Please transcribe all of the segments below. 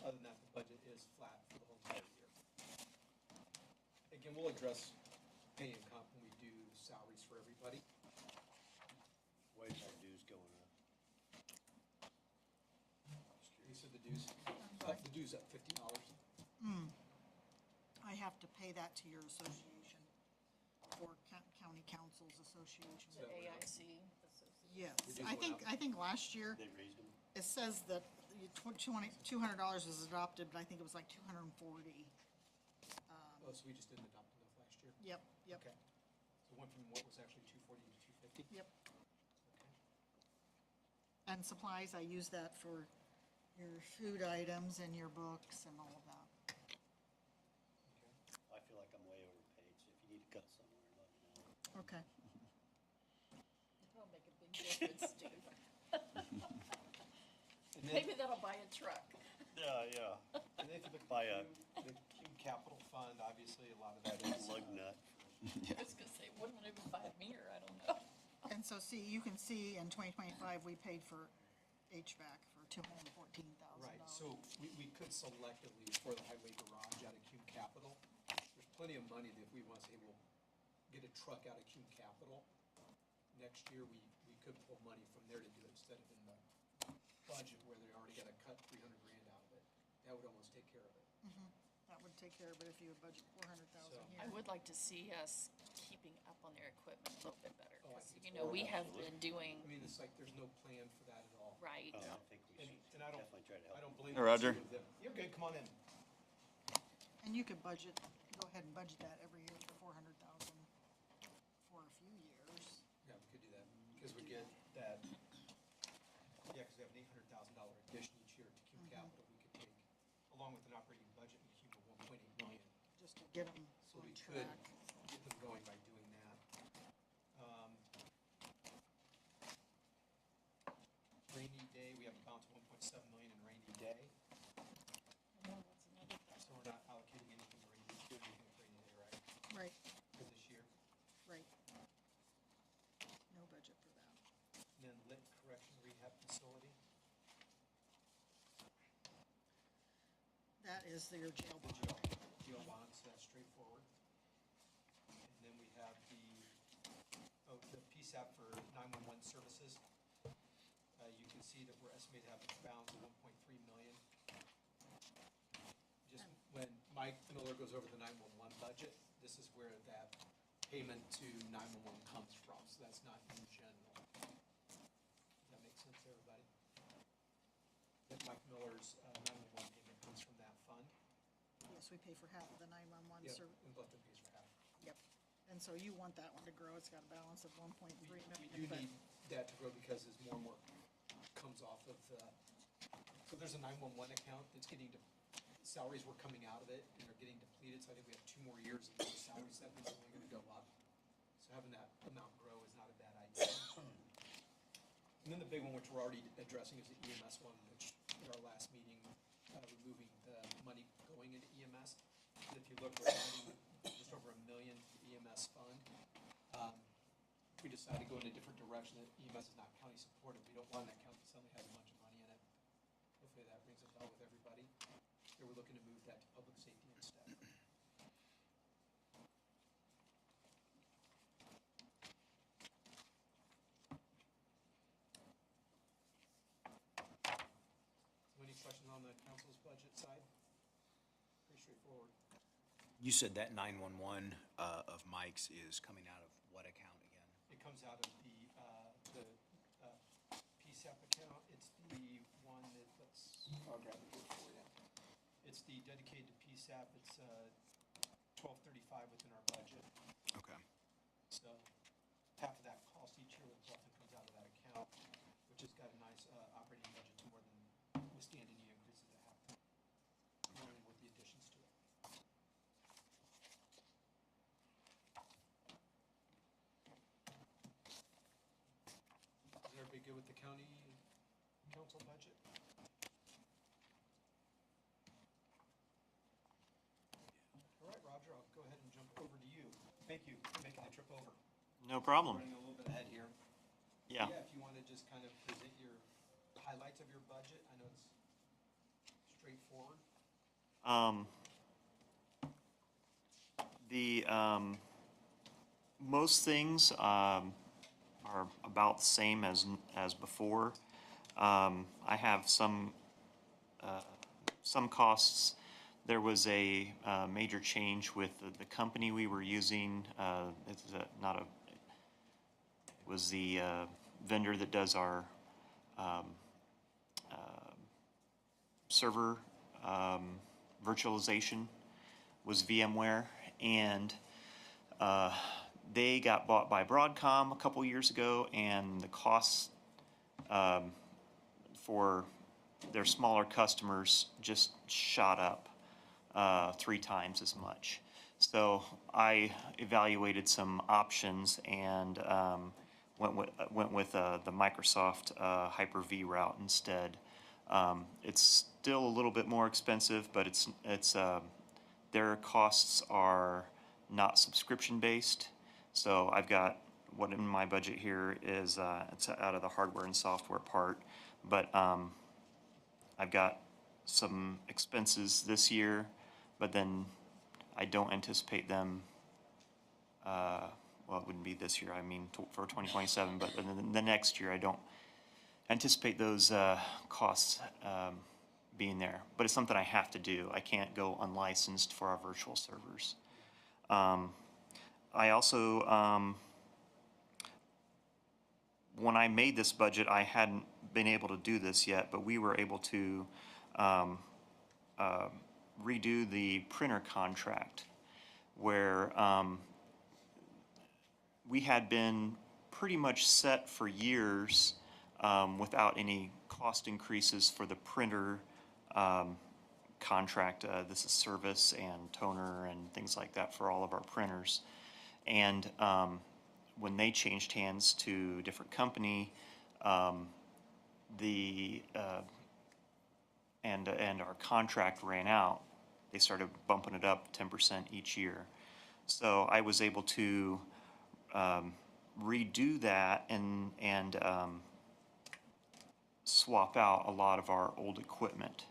other than that, the budget is flat for the whole entire year. Again, we'll address pay and comp when we do salaries for everybody. Why is our dues going up? You said the dues, the dues up $50. I have to pay that to your association, or county councils association. So- AIC. Yes, Reduce I one think, up. last year, They raised them? it says that $200 was adopted, but I think it was like 240. Oh, so we just didn't adopt enough last year? Yep, yep, Okay. So it went from what was actually 240 to 250? yep. Okay. And supplies, I use that for your food items and your books and all of that. Okay. I feel like I'm way overpaid, so if you need to cut somewhere, let me know. Okay. That'll make a big difference, Steve. And then, Maybe that'll buy a truck. Yeah. and then if you look Buy at a- the Cume Capital Fund, obviously, a lot of that is. Lug nut. I was gonna say, wouldn't it even buy a mirror? I don't know. And so see, you can see in 2025, we paid for HVAC for $214,000. Right, so we could selectively for the highway garage out of Cume Capital. There's plenty of money that if we want to say, we'll get a truck out of Cume Capital. Next year, we could pull money from there to do it instead of in the budget where they already got to cut 300 grand out of it. That would almost take care of it. That would take care of it if you would budget 400,000 So- here. I would like to see us keeping up on their equipment a little bit better. Oh, I 'Cause, think you so. know, we have been doing, I mean, it's like there's no plan for that at all. right. I think we And, should and I don't, definitely try to help. I don't blame. Hey, Roger. the two of them. You're good, come on in. And you could budget, go ahead and budget that every year for 400,000 for a few years. Yeah, we could do that, because we get that, yeah, because we have an $800,000 addition each year to Cume Capital, we could take, along with an operating budget in Cume of 1.8 million. Just to get them So we on could track. get them going by doing that. Rainy day, we have a balance of 1.7 million in rainy day, Oh, what's another thing? so we're not allocating anything to rainy, doing anything for rainy day, right, Right, for this year? right. No budget for that. And then lit correction rehab facility, That is your jail the bond. jail bonds, that's straightforward. And then we have the PSAP for 911 services. You can see that we're estimated to have a balance of 1.3 million. Just when Mike Miller goes over the 911 budget, this is where that payment to 911 comes from, so that's not in general. Does that make sense to everybody? That Mike Miller's 911 payment comes from that fund. Yes, we pay for half of the 911 Yep, service. and Bluffton pays for half. Yep. And so you want that one to grow. It's got a balance of 1.3 We million. do but- need that to grow because as more and more comes off of the, so there's a 911 account that's getting, salaries were coming out of it and they're getting depleted, so I think we have 2 more years of those salaries that is only gonna go up. So having that amount grow is not a bad idea. And then the big one, which we're already addressing, is the EMS one, which in our last meeting, removing the money going into EMS. If you look, we're adding just over $1 million to the EMS fund. We decided to go in a different direction, that EMS is not county supported, we don't want that county to suddenly have a bunch of money in it. Hopefully that rings a bell with everybody. So we're looking to move that to public safety instead. So any questions on the council's budget side? Pretty straightforward. You said that 911 of Mike's is coming out of what account again? It comes out of the PSAP account. It's the one that, I'll grab it here for you. It's the dedicated to PSAP. It's 1235 within our budget. Okay. So half of that cost each year with Bluffton comes out of that account, which has got a nice operating budget to more than withstand any increases that happen, along with the additions to it. Is everybody good with the county council budget? All right, Roger, I'll go ahead and jump over to you. Thank you for making the trip over. No problem. Running a little bit ahead here. Yeah. Yeah, if you want to just kind of present your highlights of your budget, I know it's straightforward? The, most things, are about the same as before. I have some costs. There was a, major change with the company we were using, it's not a, it was the, vendor that does our, server, virtualization was VMware, and they got bought by Broadcom a couple years ago, and the costs for their smaller customers just shot up 3 times as much. So I evaluated some options and went with the Microsoft Hyper-V route instead. It's still a little bit more expensive, but it's their costs are not subscription based. So I've got what in my budget here is it's out of the hardware and software part, but I've got some expenses this year, but then I don't anticipate them. Well, it wouldn't be this year. I mean, for 2027, but then the next year I don't anticipate those costs being there. But it's something I have to do. I can't go unlicensed for our virtual servers. I also, when I made this budget, I hadn't been able to do this yet, but we were able to redo the printer contract where we had been pretty much set for years without any cost increases for the printer contract. This is service and toner and things like that for all of our printers. And when they changed hands to a different company, and our contract ran out, they started bumping it up 10% each year. So I was able to redo that and swap out a lot of our old equipment,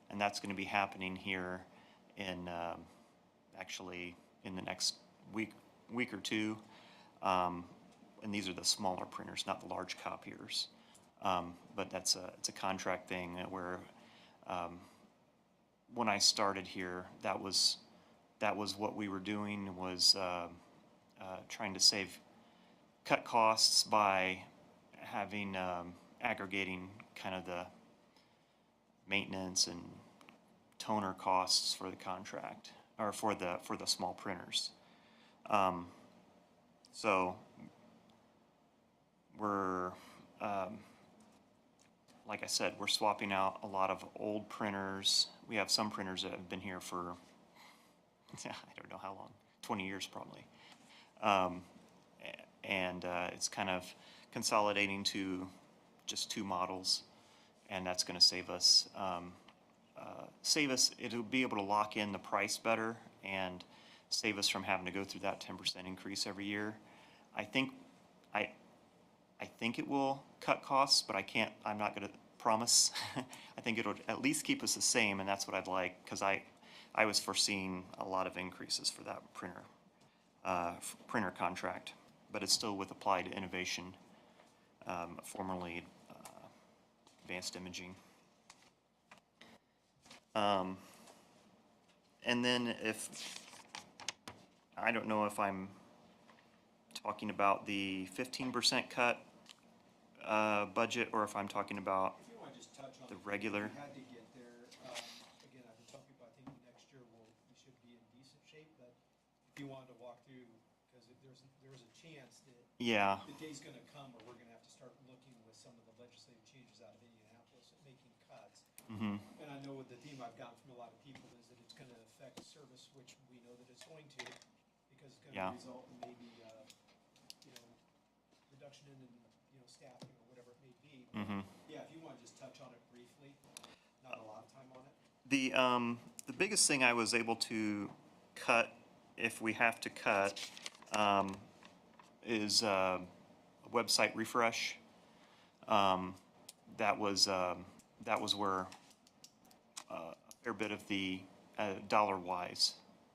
and that's going to be happening here in actually in the next week or two. And these are the smaller printers, not the large copiers. But it's a contract thing where when I started here, that was what we were doing, was trying to cut costs by having aggregating kind of the maintenance and toner costs for the contract, or for the small printers. So we're like I said, we're swapping out a lot of old printers. We have some printers that have been here for I don't know how long, 20 years probably. And it's kind of consolidating to just 2 models, and that's going to save us. It'll be able to lock in the price better and save us from having to go through that 10% increase every year. I think it will cut costs, but I'm not going to promise. I think it'll at least keep us the same, and that's what I'd like, because I was foreseeing a lot of increases for that printer contract, but it's still with Applied Innovation, formerly Advanced Imaging. And then I don't know if I'm talking about the 15% cut budget, or if I'm talking about If you want to just touch on the regular. If we had to get there, again, I've been telling people, I think next year we should be in decent shape, but if you wanted to walk through, because there's a chance that Yeah. the day's going to come where we're going to have to start looking with some of the legislative changes out of Indianapolis at making cuts. Mm-hmm. And I know the theme I've gotten from a lot of people is that it's going to affect service, which we know that it's going to, because it's going to result in maybe reduction in staffing or whatever it may be. Mm-hmm. Yeah, if you want to just touch on it briefly, not a lot of time on it. The biggest thing I was able to cut, if we have to cut, is a website refresh. That was where fair bit of the dollar-wise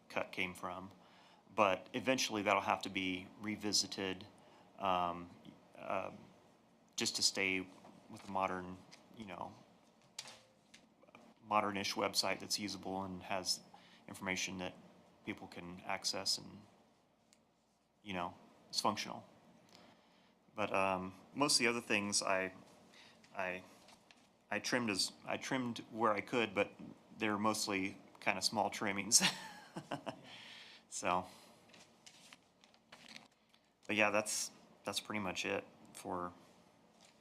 cut came from. But eventually that'll have to be revisited, um, just to stay with a modern, you know, modern-ish website that's usable and has information that people can access and, you know, is functional. But most of the other things I trimmed where I could, but they're mostly kind of small trimmings. So, but yeah, that's pretty much it for,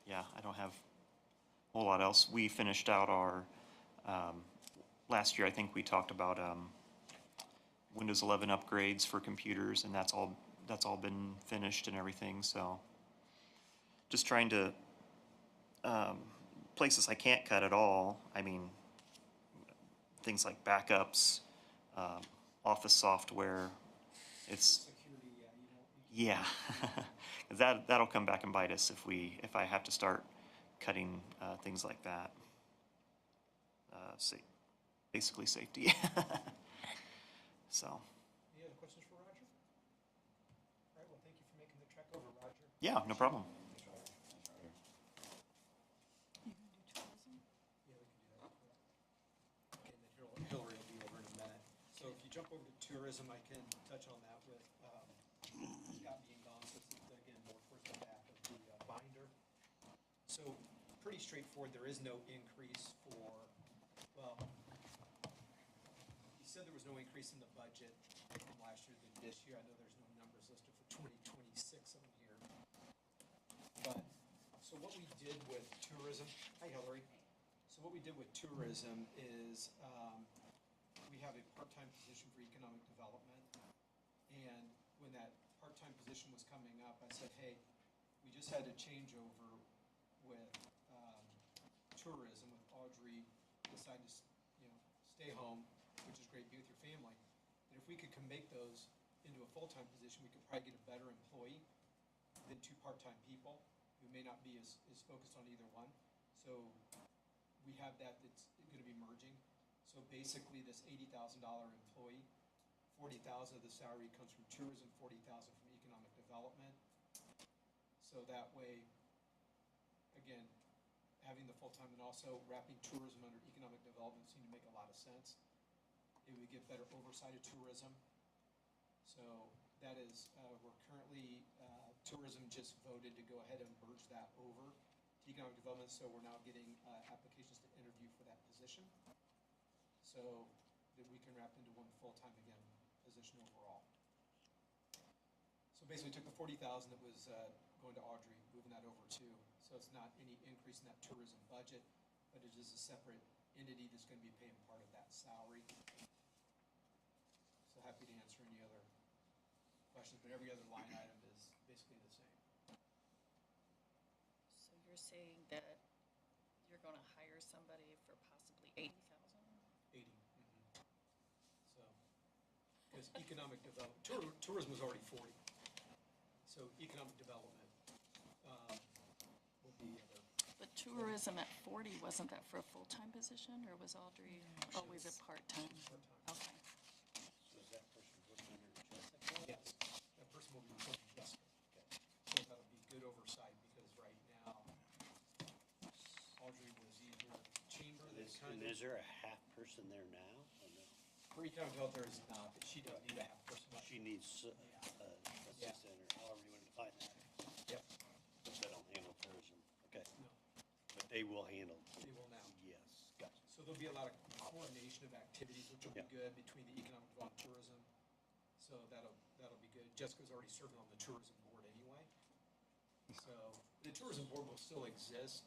yeah, I don't have a whole lot else. We finished out our, last year, I think we talked about, Windows 11 upgrades for computers, and that's all been finished and everything, so. Just trying to, places I can't cut at all, I mean, things like backups, Office software, it's, Security, you don't. yeah. 'Cause that'll come back and bite us if I have to start cutting, things like that. Basically safety. So, Any other questions for Roger? All right, well, thank you for making the trek over, Roger. yeah, no problem. You gonna do tourism? Yeah, we can do that. Okay, and then Hillary will be over in a minute. So if you jump over to tourism, I can touch on that with Scott being gone, so it's again more towards the back of the binder. So pretty straightforward, there is no increase for, well, you said there was no increase in the budget from last year to this year. I know there's no numbers listed for 2026 on here. But, so what we did with tourism, hi Hillary. So what we did with tourism is, we have a part-time position for economic development. And when that part-time position was coming up, I said, hey, we just had a changeover with, tourism, with Audrey deciding to, you know, stay home, which is great, be with your family. And if we could make those into a full-time position, we could probably get a better employee than two part-time people who may not be as focused on either one. So we have that's gonna be merging. So basically, this $80,000 employee, 40,000 of the salary comes from tourism, 40,000 from economic development. So that way, again, having the full-time and also wrapping tourism under economic development seemed to make a lot of sense. It would get better oversight of tourism. So that is, we're currently, tourism just voted to go ahead and merge that over to economic development, so we're now getting applications to interview for that position. So that we can wrap into one full-time again position overall. So basically took the 40,000 that was going to Audrey, moving that over to, so it's not any increase in that tourism budget, but it is a separate entity that's gonna be paying part of that salary. So happy to answer any other questions, but every other line item is basically the same. So you're saying that you're gonna hire somebody for possibly 80,000? 80. So, because economic development, tourism was already 40. So economic development will be the, But tourism at 40, wasn't that for a full-time position, or was Audrey always a part-time? part-time. Okay. So is that person working under Jessica? Yes, that person will be reporting to Jessica. So that'll be good oversight, because right now, Audrey was either chamber that kind And of, is there a half person there now, or no? for economic development, there is not, but she doesn't need a half person. She needs assistant, or however you want to define that, Yep, but they don't handle tourism, okay? no, But they will handle. they will now. Yes, gotcha. So there'll be a lot of coordination of activities, which will be Yeah. good between the economic development and tourism. So that'll be good. Jessica's already serving on the tourism board anyway. So the tourism board will still exist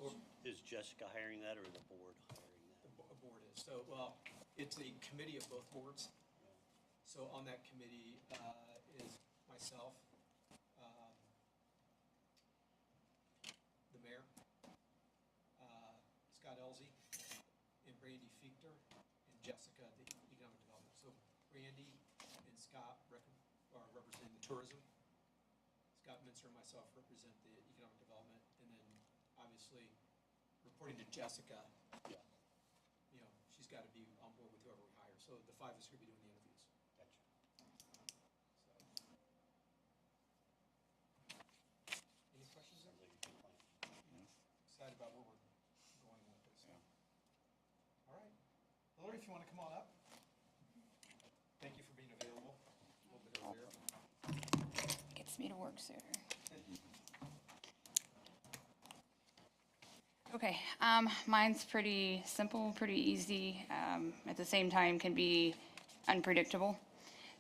or Is Jessica hiring that, or the board hiring the that? board is. So, well, it's a committee of both boards. So on that committee is myself, the mayor, Scott Elzey, and Brandy Fichter, and Jessica, the economic development. So Brandy and Scott are representing the tourism. Scott Mincer and myself represent the economic development, and then obviously reporting to Jessica, Yeah. you know, she's gotta be on board with whoever we hire, so the five of us are gonna be doing the interviews. Gotcha. Any questions there? Sounds like a good plan. Excited about where we're going with this. All right. Hillary, if you wanna come on up. Thank you for being available a little bit earlier. Gets me to work sooner. Okay, mine's pretty simple, pretty easy, at the same time can be unpredictable.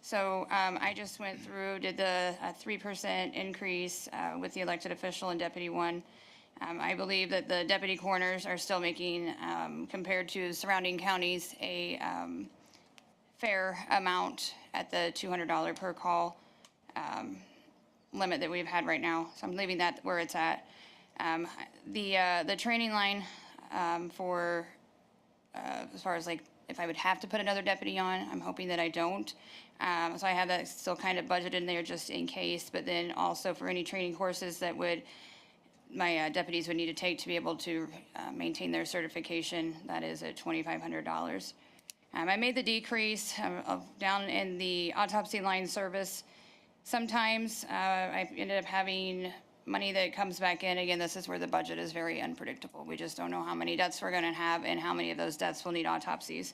So, I just went through, did the 3% increase, with the elected official and deputy one. I believe that the deputy coroners are still making, compared to surrounding counties, a, fair amount at the $200 per call, limit that we've had right now. So I'm leaving that where it's at. The training line, for, as far as like, if I would have to put another deputy on, I'm hoping that I don't. So I have that still kind of budgeted in there just in case, but then also for any training courses that my deputies would need to take to be able to, maintain their certification, that is at $2,500. I made the decrease, down in the autopsy line service. Sometimes, I ended up having money that comes back in. Again, this is where the budget is very unpredictable. We just don't know how many deaths we're gonna have and how many of those deaths will need autopsies.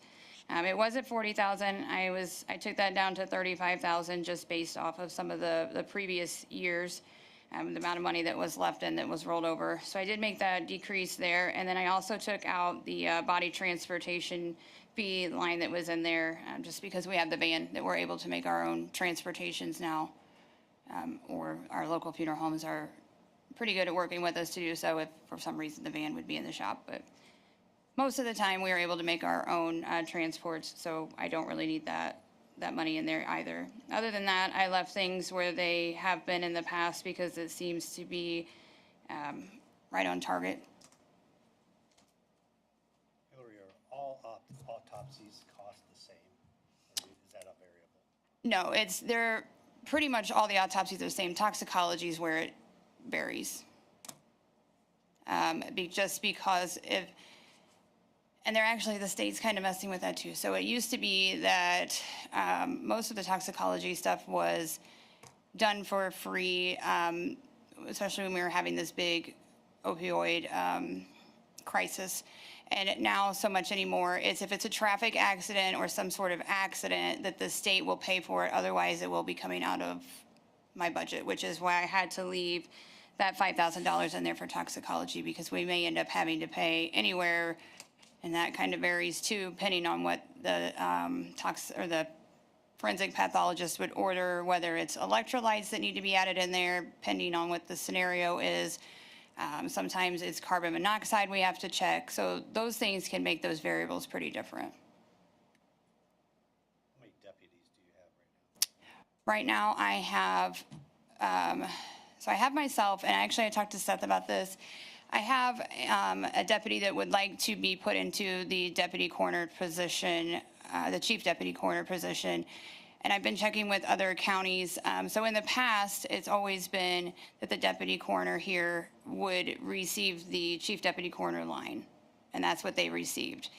It was at 40,000. I took that down to 35,000 just based off of some of the previous years, the amount of money that was left and that was rolled over. So I did make that decrease there. And then I also took out the body transportation fee line that was in there, just because we have the van that we're able to make our own transportations now. Or our local funeral homes are pretty good at working with us to do so if for some reason the van would be in the shop. But most of the time, we are able to make our own transports, so I don't really need that money in there either. Other than that, I left things where they have been in the past because it seems to be right on target. Hillary, are all autopsies cost the same, or is that a variable? No, they're pretty much all the autopsies are the same. Toxicology is where it varies. Just because and they're actually, the state's kind of messing with that too. So it used to be that most of the toxicology stuff was done for free, especially when we were having this big opioid crisis. And now so much anymore, it's if it's a traffic accident or some sort of accident that the state will pay for it. Otherwise, it will be coming out of my budget, which is why I had to leave that $5,000 in there for toxicology, because we may end up having to pay anywhere, and that kind of varies too, depending on what the the forensic pathologist would order, whether it's electrolytes that need to be added in there, depending on what the scenario is. Sometimes it's carbon monoxide we have to check. So those things can make those variables pretty different. How many deputies do you have right now? Right now, I have, so I have myself, and actually I talked to Seth about this. I have a deputy that would like to be put into the deputy coroner position, the chief deputy coroner position. And I've been checking with other counties. So in the past, it's always been that the deputy coroner here would receive the chief deputy coroner line, and that's what they received.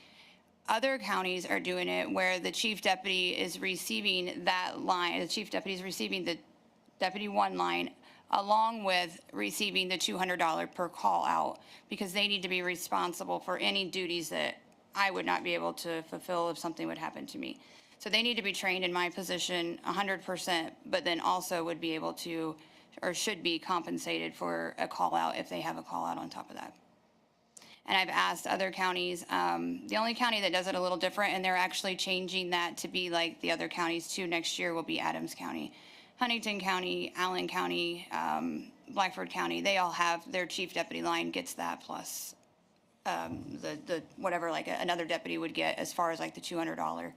Other counties are doing it where the chief deputy is receiving that line, the chief deputy is receiving the deputy one line along with receiving the $200 per call out, because they need to be responsible for any duties that I would not be able to fulfill if something would happen to me. So they need to be trained in my position 100%, but then also would be able to, or should be compensated for a call out if they have a call out on top of that. And I've asked other counties, the only county that does it a little different, and they're actually changing that to be like the other counties too next year, will be Adams County. Huntington County, Allen County, Blackford County, they all have their chief deputy line gets that plus the whatever like another deputy would get as far as like the $200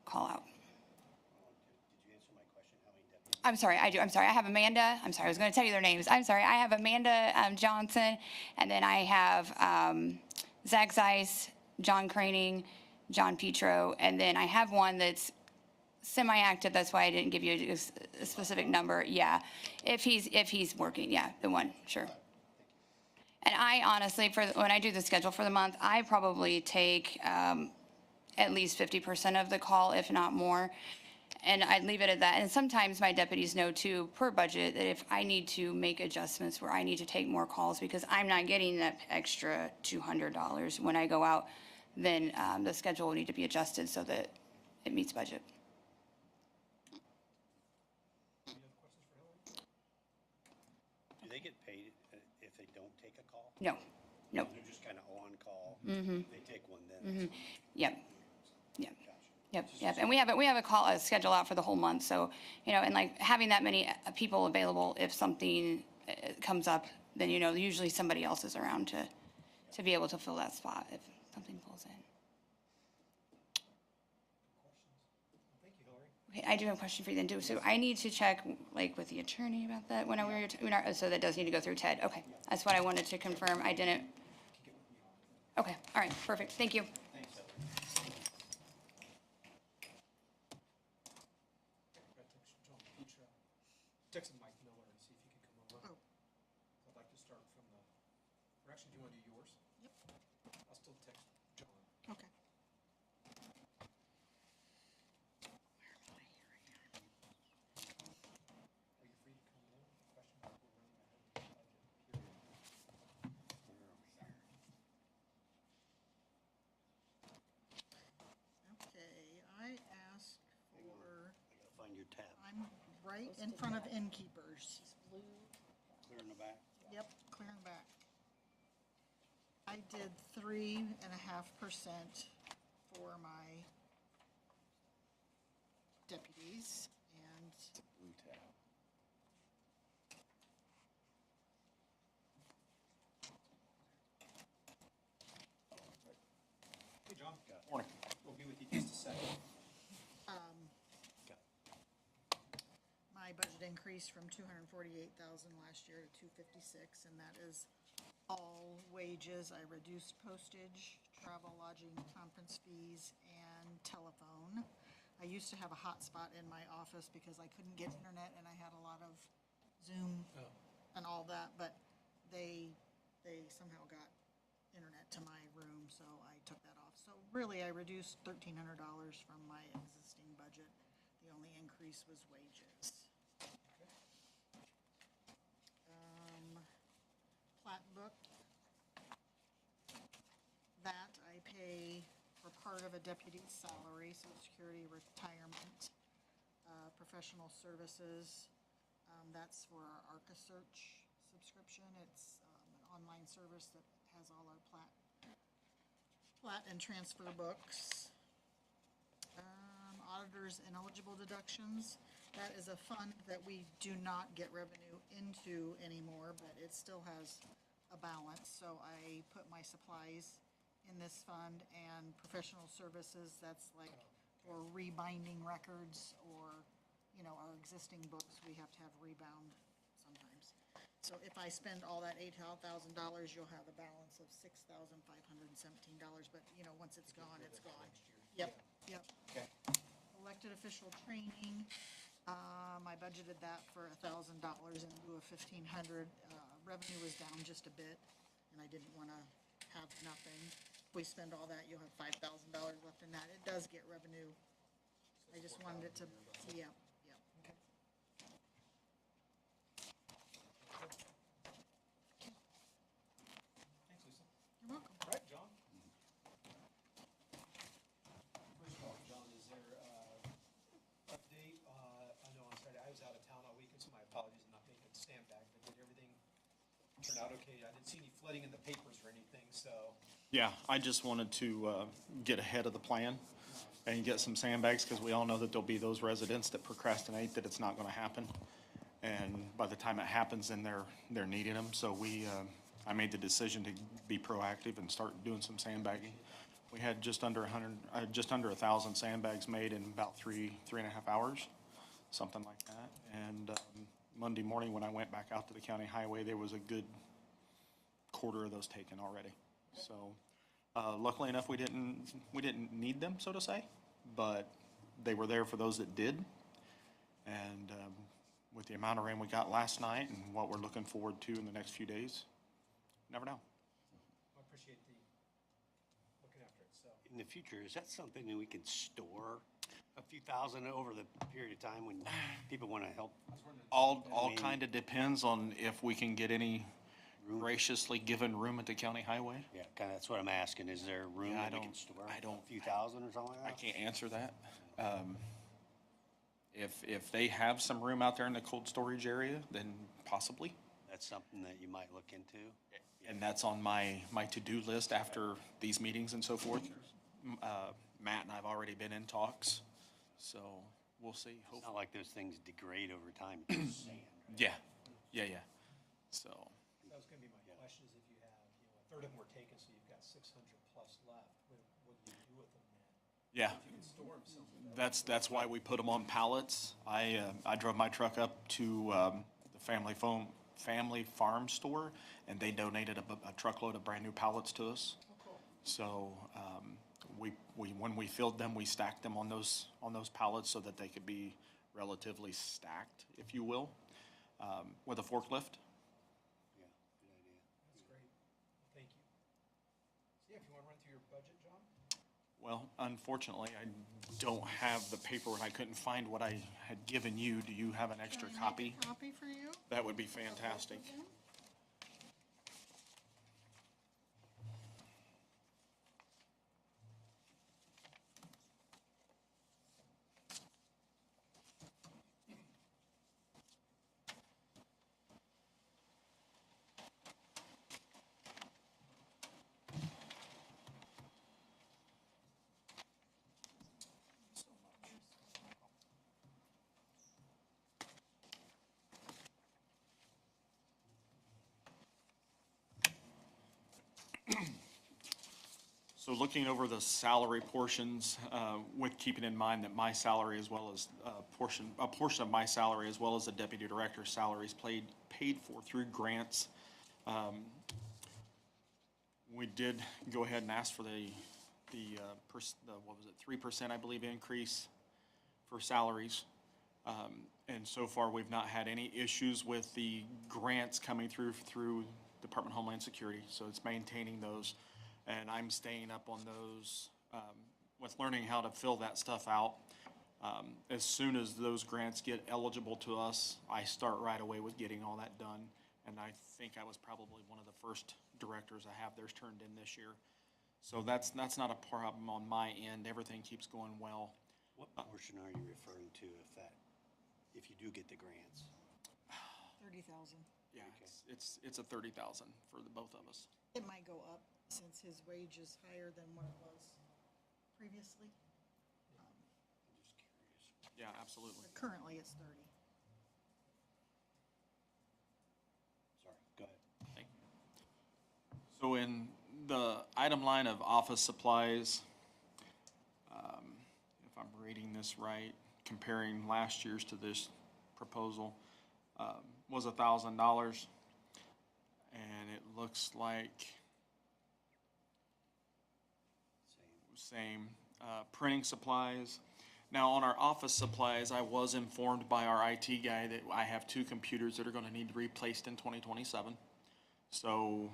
call out. Did you answer my question? How many deputies? I'm sorry, I do. I'm sorry. I have Amanda. I'm sorry, I was going to tell you their names. I'm sorry. I have Amanda Johnson, and then I have Zach Zeiss, John Craning, John Petro, and then I have one that's semi-active. That's why I didn't give you a specific number. Yeah, if he's working, yeah, the one, sure. And I honestly, when I do the schedule for the month, I probably take at least 50% of the call, if not more. And I'd leave it at that. And sometimes my deputies know too, per budget, that if I need to make adjustments where I need to take more calls because I'm not getting that extra $200 when I go out, then the schedule will need to be adjusted so that it meets budget. Do they get paid if they don't take a call? No, no. They're just kind of on call? They take one then? Yep, yep. Gotcha. Yep. And we have a schedule out for the whole month. So, and like having that many people available, if something comes up, then, usually somebody else is around to be able to fill that spot if something pulls in. Thank you, Hillary. Okay, I do have a question for you then too. So I need to check like with the attorney about that so that does need to go through Ted. Okay, that's what I wanted to confirm. I didn't. Okay, all right, perfect. Thank you. Thanks. Texted Mike Miller and see if he could come over. Oh. I'd like to start from or actually, do you want to do yours? Yep. I'll still text John. Okay. Where am I here right now? Are you free to come in? Question mark, we're running ahead of the budget, period. Okay, I asked for, I gotta find your tab. I'm right in front of innkeepers. Clear in the back? Yep, clearing back. I did 3.5% for my deputies and Blue tab. Hey, John. Morning. We'll be with you just a second. my budget increased from 248,000 last year to 256, and that is all wages. I reduced postage, travel, lodging, conference fees, and telephone. I used to have a hotspot in my office because I couldn't get internet and I had a lot of Zoom and all that, but they somehow got internet to my room, so I took that off. So really, I reduced $1,300 from my existing budget. The only increase was wages. Plat book. That I pay for part of a deputy's salary, Social Security, retirement, professional services. That's for our ARCA search subscription. It's an online service that has all our plat and transfer books. Auditors ineligible deductions. That is a fund that we do not get revenue into anymore, but it still has a balance. So I put my supplies in this fund, and professional services, that's like for rebinding records or, our existing books, we have to have rebound sometimes. So if I spend all that $8,000, you'll have a balance of $6,517, but, once it's gone, it's gone. Yep. Okay. Elected official training, I budgeted that for $1,000 in lieu of $1,500. Revenue was down just a bit, and I didn't want to have nothing. If we spend all that, you'll have $5,000 left in that. It does get revenue. I just wanted it to, yeah. Okay. Thanks, Lisa. You're welcome. All right, John. First of all, John, is there update? I know on Saturday, I was out of town all weekend, so my apologies on not being at Sandbag, but did everything turn out okay? I didn't see any flooding in the papers or anything, so. Yeah, I just wanted to get ahead of the plan and get some sandbags, because we all know that there'll be those residents that procrastinate, that it's not gonna happen. And by the time it happens, then they're needing them. So I made the decision to be proactive and start doing some sandbagging. We had just under 1,000 sandbags made in about 3.5 hours, something like that. And Monday morning, when I went back out to the county highway, there was a good quarter of those taken already. So luckily enough, we didn't need them, so to say, but they were there for those that did. And with the amount of rain we got last night and what we're looking forward to in the next few days, never know. I appreciate the looking after it. so. In the future, is that something that we can store a few thousand over the period of time when people want to help? All kind of depends on if we can get any graciously given room at the county highway. Yeah, kind of, that's what I'm asking. Is there room Yeah, I that we can don't- store? I don't- A few thousand or something I like that? can't answer that. If they have some room out there in the cold storage area, then possibly. That's something that you might look into? And that's on my to-do list after these meetings and so forth. Matt and I've already been in talks, so we'll see. It's not like those things degrade over time, it's just sand, right? Yeah. So, That was gonna be my question, is if you have, a third of them were taken, so you've got 600 plus left, what do you do with them then? yeah. If you can store them somewhere. That's why we put them on pallets. I drove my truck up to the Family Farm store, and they donated a truckload of brand-new pallets to us. So when we filled them, we stacked them on those pallets so that they could be relatively stacked, if you will, with a forklift. Yeah, good idea. That's great. Well, thank you. So yeah, if you wanna run through your budget, John? Well, unfortunately, I don't have the paper, and I couldn't find what I had given you. Do you have an extra Can I make copy? a copy for you? That would be fantastic. So looking over the salary portions, with keeping in mind that my salary as well as a portion of my salary as well as the deputy director's salary is paid for through grants. We did go ahead and ask for the what was it, 3%, I believe, increase for salaries. And so far, we've not had any issues with the grants coming through Department of Homeland Security, so it's maintaining those. And I'm staying up on those, with learning how to fill that stuff out. As soon as those grants get eligible to us, I start right away with getting all that done. And I think I was probably one of the first directors to have theirs turned in this year. So that's not a problem on my end. Everything keeps going well. What portion are you referring to if you do get the grants? 30,000. Yeah, it's a 30,000 for the both of us. It might go up since his wage is higher than what it was previously. I'm just curious. Yeah, absolutely. But currently, it's 30. Sorry, go ahead. Thank you. So in the item line of office supplies, if I'm reading this right, comparing last year's to this proposal, was $1,000. And it looks like same. Printing supplies. Now, on our office supplies, I was informed by our IT guy that I have 2 computers that are gonna need replaced in 2027. So,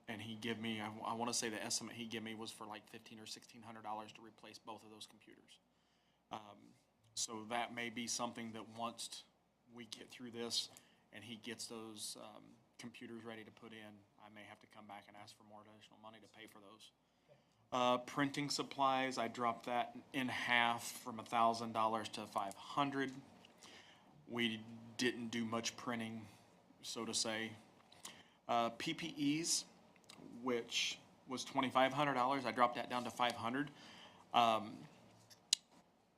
and he gave me, I wanna say the estimate he gave me was for like $1,500 or $1,600 to replace both of those computers. So that may be something that once we get through this and he gets those, computers ready to put in, I may have to come back and ask for more additional money to pay for those. Printing supplies, I dropped that in half from $1,000 to $500. We didn't do much printing, so to say. PPEs, which was $2,500, I dropped that down to $500.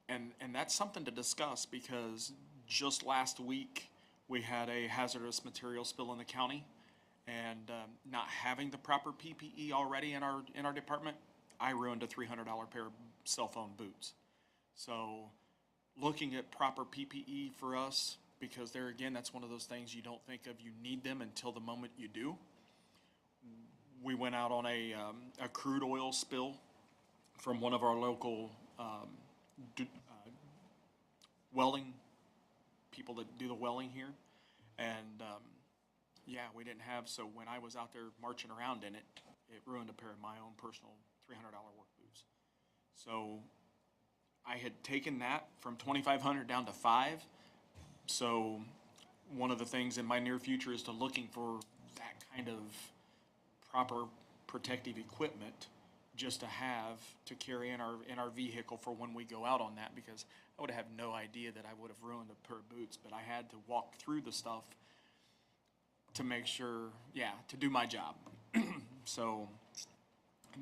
And that's something to discuss because just last week, we had a hazardous material spill in the county. And not having the proper PPE already in our department, I ruined a $300 pair of cell phone boots. So looking at proper PPE for us, because there again, that's one of those things you don't think of, you need them until the moment you do. We went out on a crude oil spill from one of our local welding people that do the welding here. And yeah, we didn't have, so when I was out there marching around in it, it ruined a pair of my own personal $300 work boots. So I had taken that from 2,500 down to 5. So one of the things in my near future is to looking for that kind of proper protective equipment just to have to carry in our vehicle for when we go out on that, because I would have no idea that I would have ruined a pair of boots, but I had to walk through the stuff to make sure, to do my job. So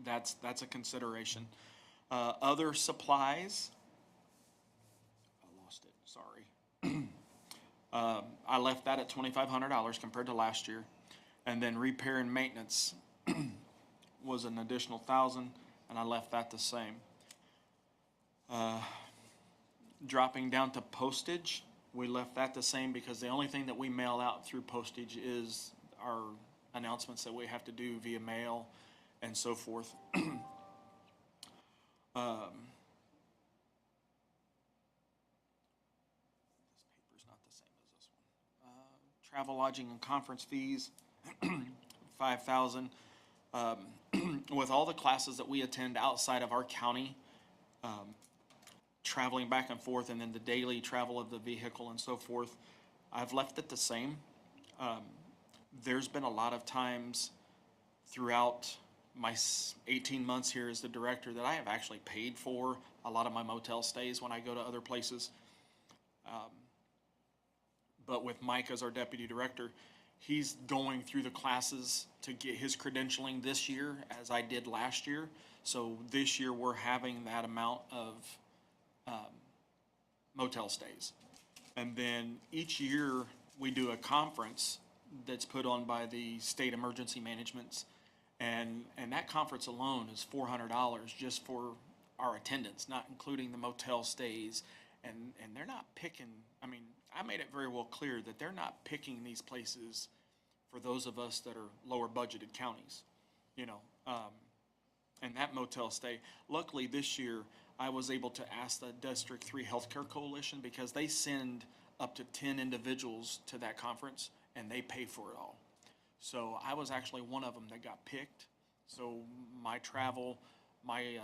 that's a consideration. Other supplies, I lost it, sorry. I left that at $2,500 compared to last year. And then repair and maintenance was an additional $1,000, and I left that the same. Dropping down to postage, we left that the same because the only thing that we mail out through postage is our announcements that we have to do via mail and so forth. This paper's not the same as this one. Travel, lodging, and conference fees, $5,000. With all the classes that we attend outside of our county, traveling back and forth, and then the daily travel of the vehicle and so forth, I've left it the same. There's been a lot of times throughout my 18 months here as the director that I have actually paid for a lot of my motel stays when I go to other places. But with Mike as our deputy director, he's going through the classes to get his credentialing this year as I did last year. So this year we're having that amount of motel stays. And then each year we do a conference that's put on by the state emergency managements. And that conference alone is $400 just for our attendance, not including the motel stays. And they're not picking, I mean, I made it very well clear that they're not picking these places for those of us that are lower budgeted counties, you know. And that motel stay, luckily this year, I was able to ask the District 3 Healthcare Coalition, because they send up to 10 individuals to that conference and they pay for it all. So I was actually one of them that got picked. So my travel, my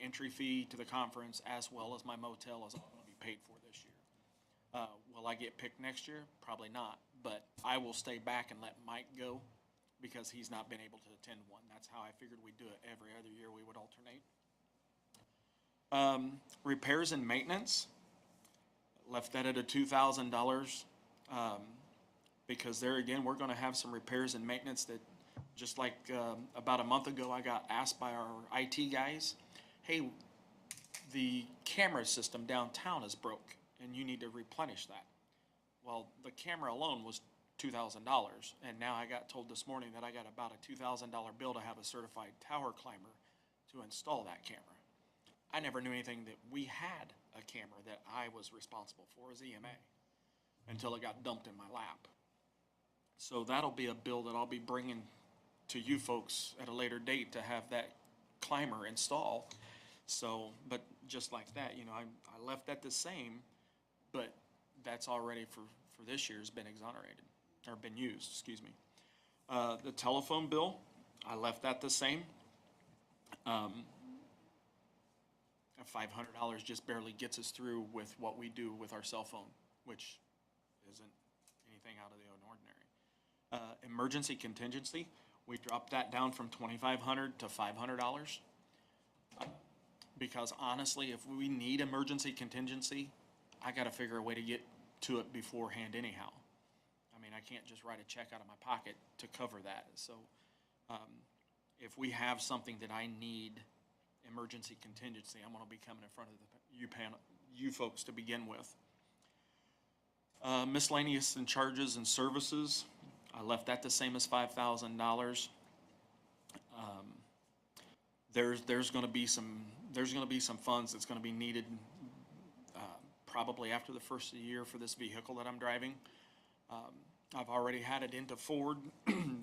entry fee to the conference, as well as my motel, is all going to be paid for this year. Will I get picked next year? Probably not, but I will stay back and let Mike go because he's not been able to attend one. That's how I figured we'd do it. Every other year we would alternate. Repairs and maintenance, left that at a $2,000 because there again, we're going to have some repairs and maintenance that, just like about a month ago, I got asked by our IT guys, hey, the camera system downtown is broke and you need to replenish that. Well, the camera alone was $2,000, and now I got told this morning that I got about a $2,000 bill to have a certified tower climber to install that camera. I never knew anything that we had a camera that I was responsible for as EMA until it got dumped in my lap. So that'll be a bill that I'll be bringing to you folks at a later date to have that climber install. So, but just like that, you know, I left that the same, but that's already for this year has been exonerated, or been used, excuse me. The telephone bill, I left that the same. $500 just barely gets us through with what we do with our cell phone, which isn't anything out of the ordinary. Emergency contingency, we dropped that down from $2,500 to $500. Because honestly, if we need emergency contingency, I gotta figure a way to get to it beforehand anyhow. I mean, I can't just write a check out of my pocket to cover that. So if we have something that I need emergency contingency, I'm gonna be coming in front of you folks to begin with. Miscellaneous and charges and services, I left that the same as $5,000. There's gonna be some funds that's gonna be needed probably after the first of the year for this vehicle that I'm driving. I've already had it into Ford.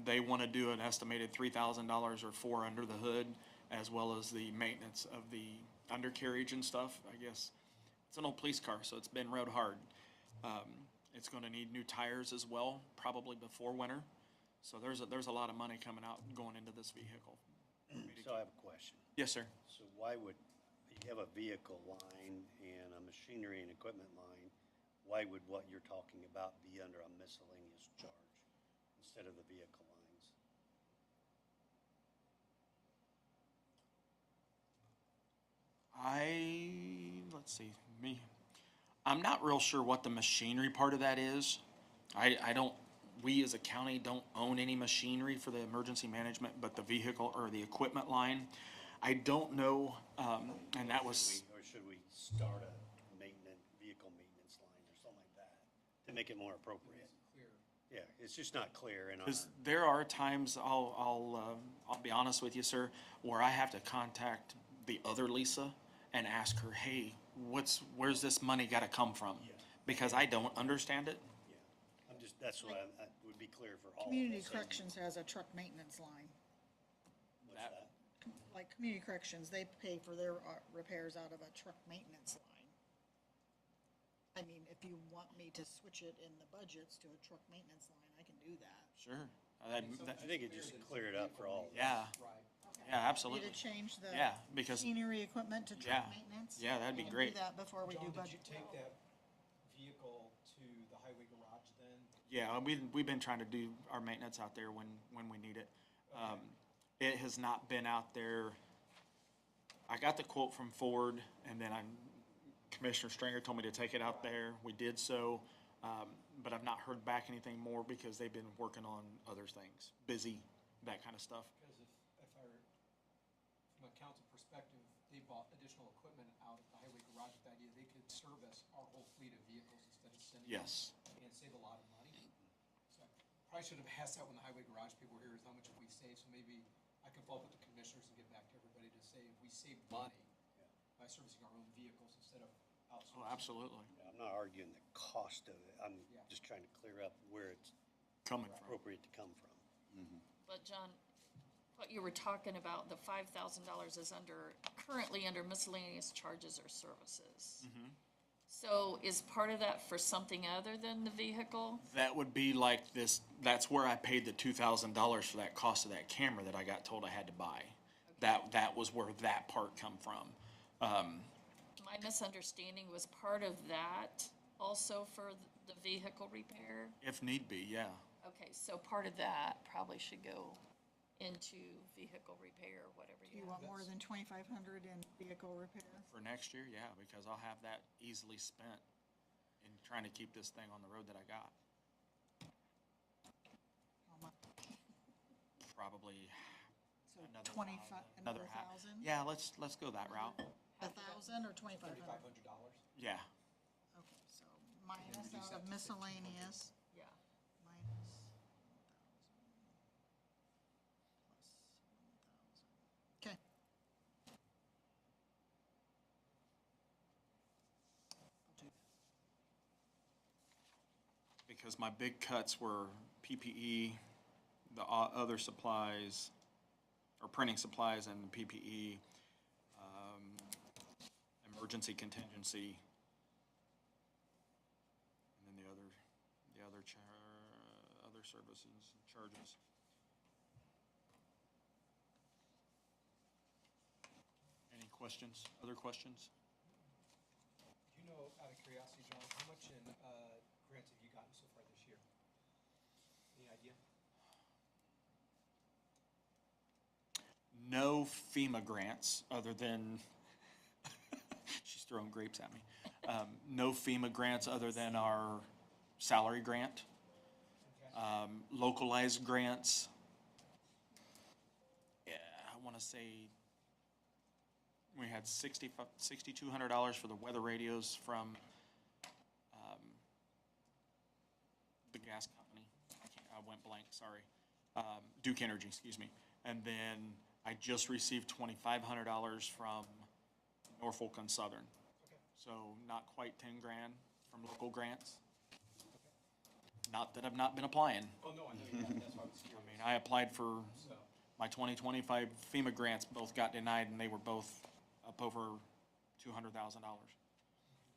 They want to do an estimated $3,000 or $4,000 under the hood, as well as the maintenance of the undercarriage and stuff. I guess it's an old police car, so it's been rode hard. It's going to need new tires as well, probably before winter. So there's a lot of money coming out, going into this vehicle. So I have a question. Yes, sir. So why would, you have a vehicle line and a machinery and equipment line, why would what you're talking about be under a miscellaneous charge instead of the vehicle lines? Let's see, I'm not real sure what the machinery part of that is. I don't, we as a county don't own any machinery for the emergency management, but the vehicle or the equipment line, I don't know, and that was, Or should we start a vehicle maintenance line or something like that to make it more appropriate? Clear. Yeah, it's just not clear in our, because there are times, I'll be honest with you, sir, where I have to contact the other Lisa and ask her, hey, where's this money gotta come from? Because I don't understand it. yeah, I'm just, that's what I would be clear for all of us. Community Corrections has a truck maintenance line. What's that? Like Community Corrections, they pay for their repairs out of a truck maintenance line. I mean, if you want me to switch it in the budgets to a truck maintenance line, I can do that. Sure. I think it just clear it up for all of us. Yeah, Right. yeah, Need absolutely. to change the Yeah, because, machinery equipment to Yeah. truck maintenance? Yeah, that'd be We can great. do that before we do John, did budget. you take that vehicle to the highway garage then? yeah, we've been trying to do our maintenance out there when we need it. It has not been out there. I got the quote from Ford, and then Commissioner Stringer told me to take it out there. We did so, but I've not heard back anything more because they've been working on other things, busy, that kind of stuff. Because if I were, from a council perspective, they bought additional equipment out at the highway garage with the idea they could service our whole fleet of vehicles instead of sending them. Yes. And save a lot of money. So I probably should have asked that when the highway garage people were here, is how much have we saved? So maybe I can follow up with the commissioners and get back to everybody to say, if we save money by servicing our own vehicles instead of outsourcing. Oh, absolutely. I'm not arguing the cost of it, I'm Yeah. just trying to clear up where it's Coming from. appropriate to come from. But John, what you were talking about, the $5,000 is currently under miscellaneous charges or services. So is part of that for something other than the vehicle? That would be like this, that's where I paid the $2,000 for that cost of that camera that I got told I had to buy. That was where that part come from. My misunderstanding was part of that also for the vehicle repair? If need be, yeah. Okay, so part of that probably should go into vehicle repair, whatever Do you you have. want more than 2,500 in vehicle repair? For next year, yeah, because I'll have that easily spent in trying to keep this thing on the road that I got. How much? Probably So another 25, another half. 1,000? Yeah, let's go that route. 1,000 or 2,500? $3,500. Yeah. Okay, so minus out of miscellaneous, Yeah. minus 1,000 plus 1,000. Okay. I'll do that. Because my big cuts were PPE, the other supplies, or printing supplies and PPE, emergency contingency, and then the other services, charges. Any questions, other questions? Do you know, out of curiosity, John, how much in grants have you gotten so far this year? Any idea? No FEMA grants, other than, she's throwing grapes at me. No FEMA grants other than our salary grant. Localized grants. Yeah, I want to say we had $6,200 for the weather radios from the gas company. I went blank, sorry. Duke Energy, excuse me. And then I just received $2,500 from Norfolk and Southern. So not quite 10 grand from local grants. Not that I've not been applying. Oh, no, I know you have, that's why I was I curious. mean, I applied for So, my 2025 FEMA grants, both got denied, and they were both up over $200,000.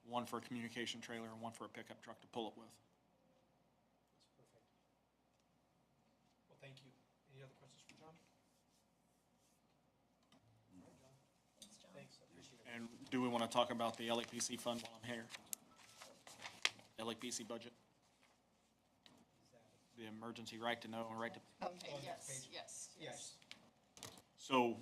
One for a communication trailer and one for a pickup truck to pull it with. that's perfect. Well, And do we want to talk about the LEPC fund while I'm here? LEPC budget? The emergency right to know and right to, Okay, yes. Yes. so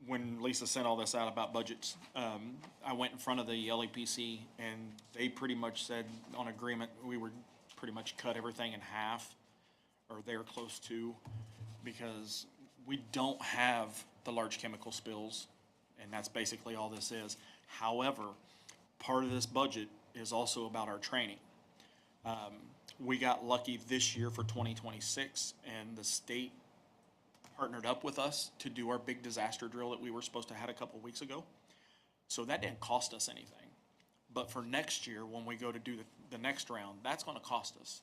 when Lisa sent all this out about budgets, I went in front of the LEPC and they pretty much said on agreement, we would pretty much cut everything in half or they're close to, because we don't have the large chemical spills, and that's basically all this is. However, part of this budget is also about our training. We got lucky this year for 2026, and the state partnered up with us to do our big disaster drill that we were supposed to have a couple weeks ago. So that didn't cost us anything. But for next year, when we go to do the next round, that's gonna cost us.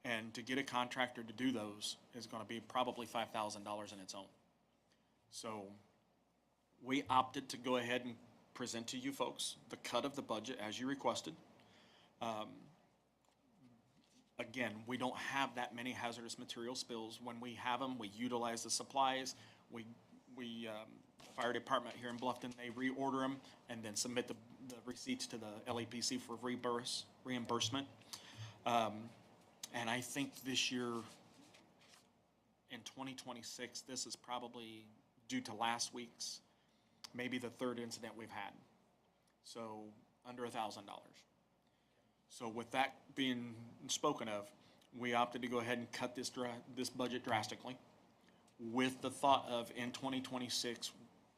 And to get a contractor to do those is gonna be probably $5,000 in its own. So we opted to go ahead and present to you folks the cut of the budget as you requested. Again, we don't have that many hazardous material spills. When we have them, we utilize the supplies. Fire department here in Bluffton, they reorder them and then submit the receipts to the LEPC for reimbursement. And I think this year, in 2026, this is probably due to last week's, maybe the third incident we've had. So under $1,000. So with that being spoken of, we opted to go ahead and cut this budget drastically with the thought of in 2026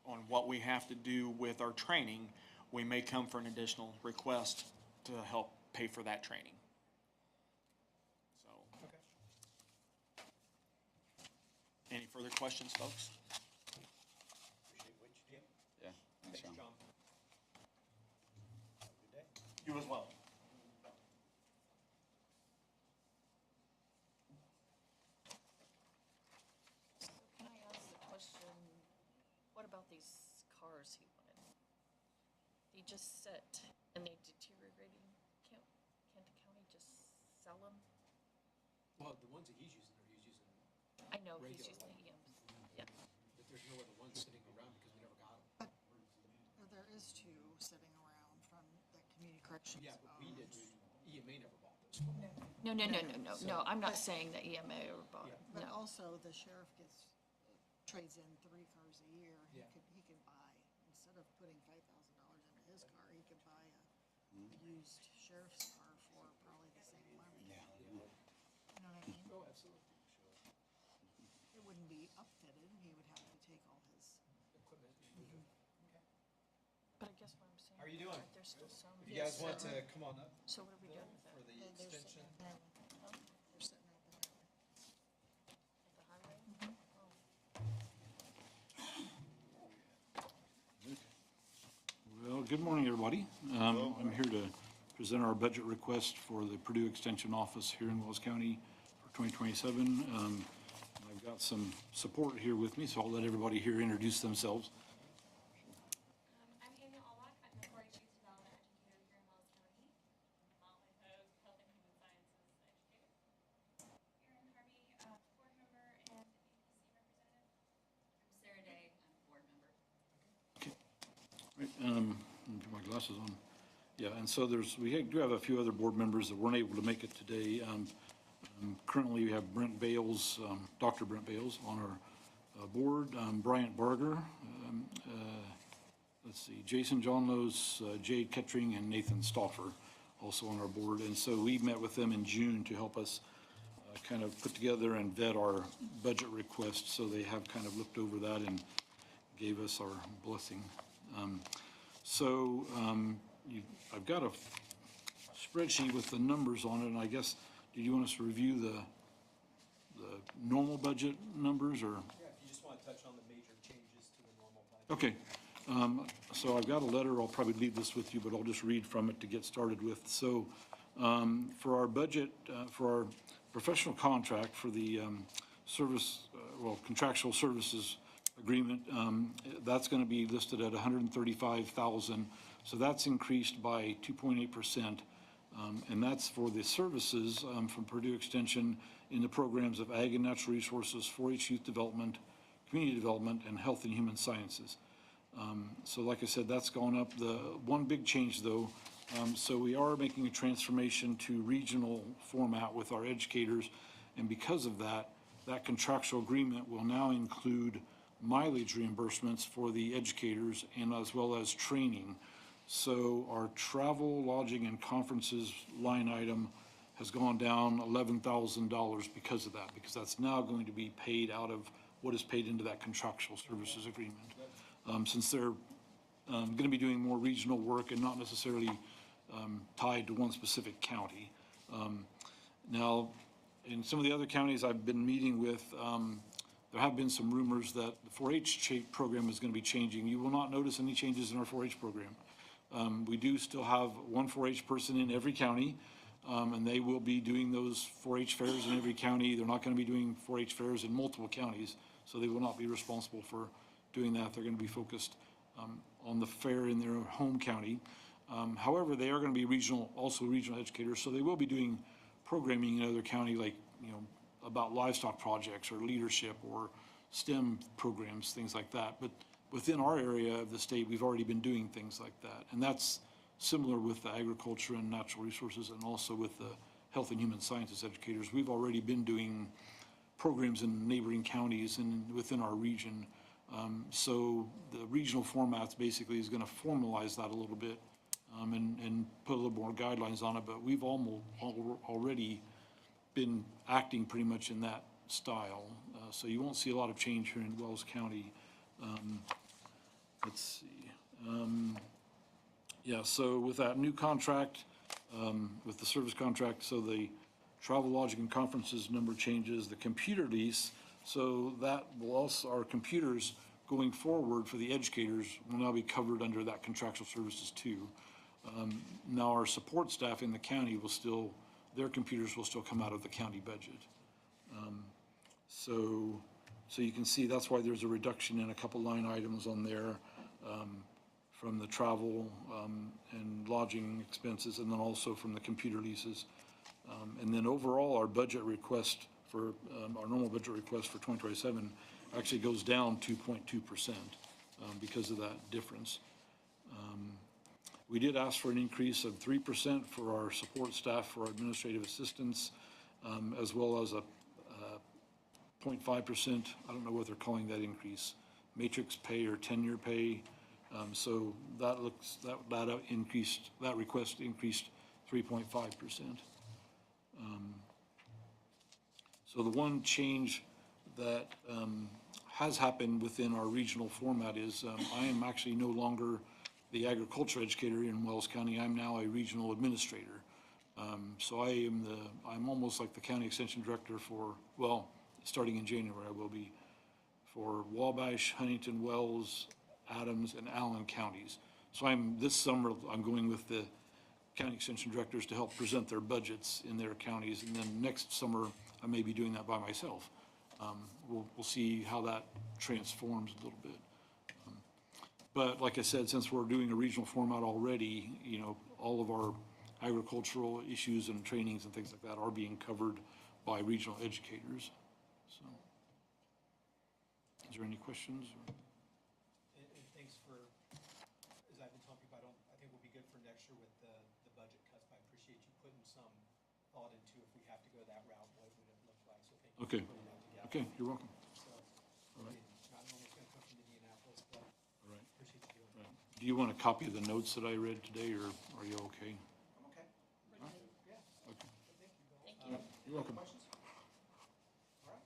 on what we have to do with our training, we may come for an additional request to help pay for that training. So. Okay. Any further questions, folks? Appreciate what you did. Yeah, thanks, John. John. Have a good day. You as well. Can I ask the question, what about these cars he wanted? They just sit and they deteriorating, can't the county just sell them? Well, the ones that he's using, he's using, I know he's Regular using the EMs, yeah. but there's no other ones sitting around because we never got them. There is two sitting around from the community corrections. Yeah, but we did, owns. EMA never bought those. No, I'm not saying that EMA or bought it, But no. also, the sheriff trades in 3 cars a year. Yeah. He could buy, instead of putting $5,000 into his car, he could buy a used sheriff's car for probably the same money. Yeah. You know what I mean? Oh, absolutely. It wouldn't be upfitted. He would have to take all his. Equipment. But I guess what I'm saying. How are you doing? aren't there still some? If you guys want to come on up So what are we doing with that? for the They're sitting extension. out there. They're sitting out there. At the highway? Oh. Well, good morning, everybody. I'm here to present our budget request for the Purdue Extension Office here in Wells County for 2027. I've got some support here with me, so I'll let everybody here introduce themselves. I'm Amy Allbach. I'm the Corey Youth Development Educator here in Wells County. Molly Hogue, Health and Human Sciences Educator. Erin Harvey, board member and EPC representative. I'm Sarah Day. I'm a board member. Right, let me put my glasses on. Yeah, and so we do have a few other board members that weren't able to make it today. Currently, we have Brent Bales, Dr. Brent Bales on our board, Bryant Barger, let's see, Jason Johnlos, Jade Kettering, and Nathan Stauffer also on our board. And so we met with them in June to help us kind of put together and vet our budget request. So they have kind of looked over that and gave us our blessing. I've got a spreadsheet with the numbers on it, and I guess, do you want us to review the normal budget numbers, or? Yeah, if you just want to touch on the major changes to the normal budget. Okay, so I've got a letter, I'll probably leave this with you, but I'll just read from it to get started with. So, for our budget, for our professional contract for the contractual services agreement, that's gonna be listed at $135,000. So that's increased by 2.8%. And that's for the services from Purdue Extension in the programs of Ag and Natural Resources, 4-H Youth Development, community development, and health and human sciences. So like I said, that's gone up. The one big change though, so we are making a transformation to regional format with our educators. And because of that, that contractual agreement will now include mileage reimbursements for the educators and as well as training. So our travel, lodging, and conferences line item has gone down $11,000 because of that, because that's now going to be paid out of what is paid into that contractual services agreement. Since they're going to be doing more regional work and not necessarily tied to one specific county. Now, in some of the other counties I've been meeting with, there have been some rumors that the 4-H program is going to be changing. You will not notice any changes in our 4-H program. We do still have one 4-H person in every county, and they will be doing those 4-H fairs in every county. They're not going to be doing 4-H fairs in multiple counties, so they will not be responsible for doing that. They're going to be focused on the fair in their home county. However, they are going to be regional, also regional educators, so they will be doing programming in other county, like, you know, about livestock projects or leadership or STEM programs, things like that. But within our area of the state, we've already been doing things like that. And that's similar with the agriculture and natural resources, and also with the health and human sciences educators. We've already been doing programs in neighboring counties and within our region. So the regional formats basically is going to formalize that a little bit and put a little more guidelines on it. But we've already been acting pretty much in that style. So you won't see a lot of change here in Wells County. Let's see. Yeah, so with that new contract, with the service contract, so the travel, lodging, and conferences number changes, the computer lease, so that will also, our computers going forward for the educators will now be covered under that contractual services too. Now our support staff in the county will still, their computers will still come out of the county budget. So you can see that's why there's a reduction in a couple line items on there from the travel and lodging expenses, and then also from the computer leases. And then overall, our budget request for, our normal budget request for 2027 actually goes down 2.2% because of that difference. We did ask for an increase of 3% for our support staff for our administrative assistants, as well as a 0.5%, I don't know what they're calling that increase, matrix pay or tenure pay. So that looks, that increased, that request increased 3.5%. So the one change that has happened within our regional format is I am actually no longer the agriculture educator in Wells County. I'm now a regional administrator. So I'm almost like the county extension director for, well, starting in January, I will be for Wabash, Huntington, Wells, Adams, and Allen counties. So this summer, I'm going with the county extension directors to help present their budgets in their counties. And then next summer, I may be doing that by myself. We'll see how that transforms a little bit. But like I said, since we're doing a regional format already, you know, all of our agricultural issues and trainings and things like that are being covered by regional educators. So, is there any questions? And thanks for, as I've been telling people, I think we'll be good for next year with the budget cuts. I appreciate you putting some thought into if we have to go that route, what would it look like? So thank you Okay. for putting that together. Okay, you're welcome. So, All right. I don't know what's gonna come from Indianapolis, but All right. appreciate you doing Right. that. Do you want a copy of the notes that I read today, or are you okay? I'm okay. Yeah. Okay. Thank you. You're welcome. Questions? All right.